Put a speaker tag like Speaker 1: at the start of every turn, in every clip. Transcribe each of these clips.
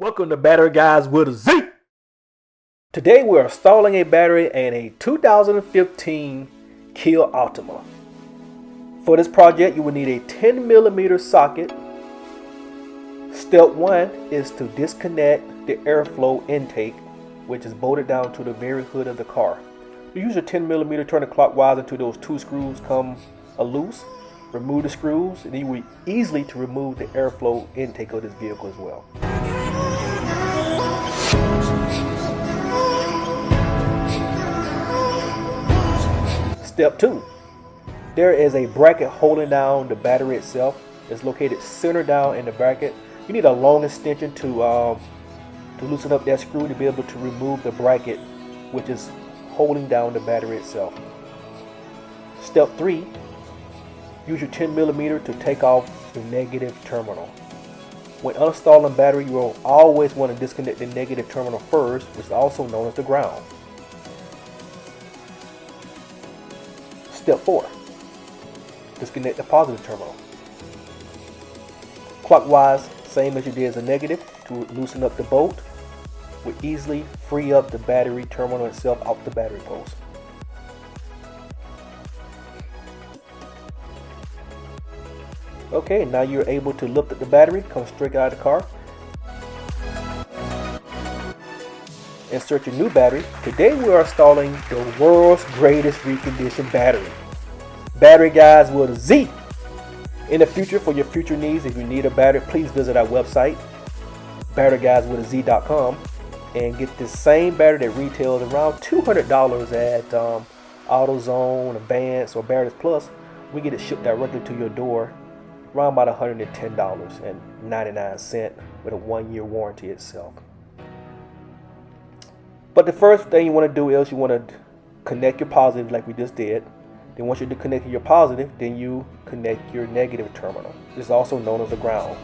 Speaker 1: Welcome to Battery Guys with a Z. Today we're installing a battery in a 2015 Kia Optima. For this project you will need a 10mm socket. Step 1 is to disconnect the airflow intake, which is bolted down to the very hood of the car. You use your 10mm, turn it clockwise until those two screws come loose. Remove the screws, and then you will easily to remove the airflow intake of this vehicle as well. Step 2. There is a bracket holding down the battery itself. It's located center down in the bracket. You need a long extension to loosen up that screw to be able to remove the bracket which is holding down the battery itself. Step 3. Use your 10mm to take off the negative terminal. When uninstalling battery, you will always want to disconnect the negative terminal first, which is also known as the ground. Step 4. Disconnect the positive terminal. Clockwise, same as you did as a negative, to loosen up the bolt, will easily free up the battery terminal itself off the battery post. Okay, now you're able to lift up the battery, come straight out of the car. Insert your new battery. Today we are installing the world's greatest reconditioned battery. Battery Guys with a Z. In the future, for your future needs, if you need a battery, please visit our website, batteryguyswithaz.com, and get this same battery that retails around $200 at AutoZone, Advance, or Batteries Plus. We get it shipped directly to your door, around about $110.99 with a 1-year warranty itself. But the first thing you want to do is you want to connect your positive like we just did. Then once you connect your positive, then you connect your negative terminal. This is also known as the ground.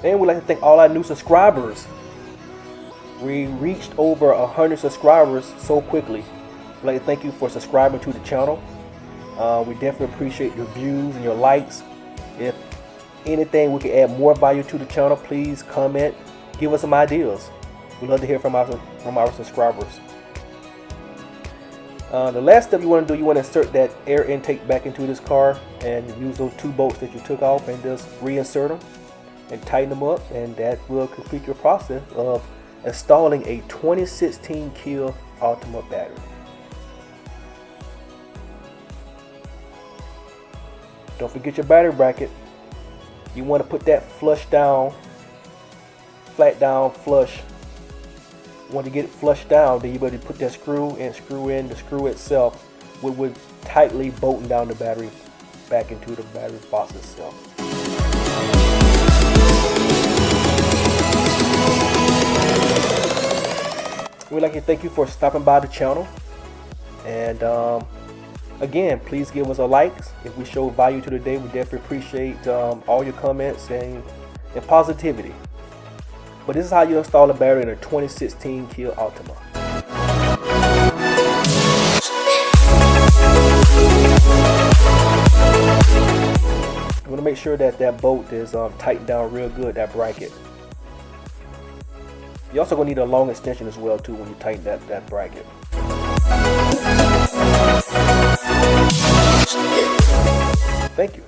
Speaker 1: And we'd like to thank all our new subscribers. We reached over 100 subscribers so quickly. I'd like to thank you for subscribing to the channel. We definitely appreciate your views and your likes. If anything we can add more value to the channel, please comment, give us some ideas. We'd love to hear from our subscribers. The last step you want to do, you want to insert that air intake back into this car and use those two bolts that you took off and just reinsert them and tighten them up, and that will complete your process of installing a 2016 Kia Optima battery. Don't forget your battery bracket. You want to put that flush down, flat down, flush. Once you get it flushed down, then you better put that screw and screw in the screw itself with tightly bolting down the battery back into the battery box itself. We'd like to thank you for stopping by the channel, and again, please give us a like. If we show value to the day, we definitely appreciate all your comments and positivity. But this is how you install a battery in a 2016 Kia Optima. You want to make sure that that bolt is tightened down real good, that bracket. You also going to need a long extension as well too when you tighten that bracket. Thank you.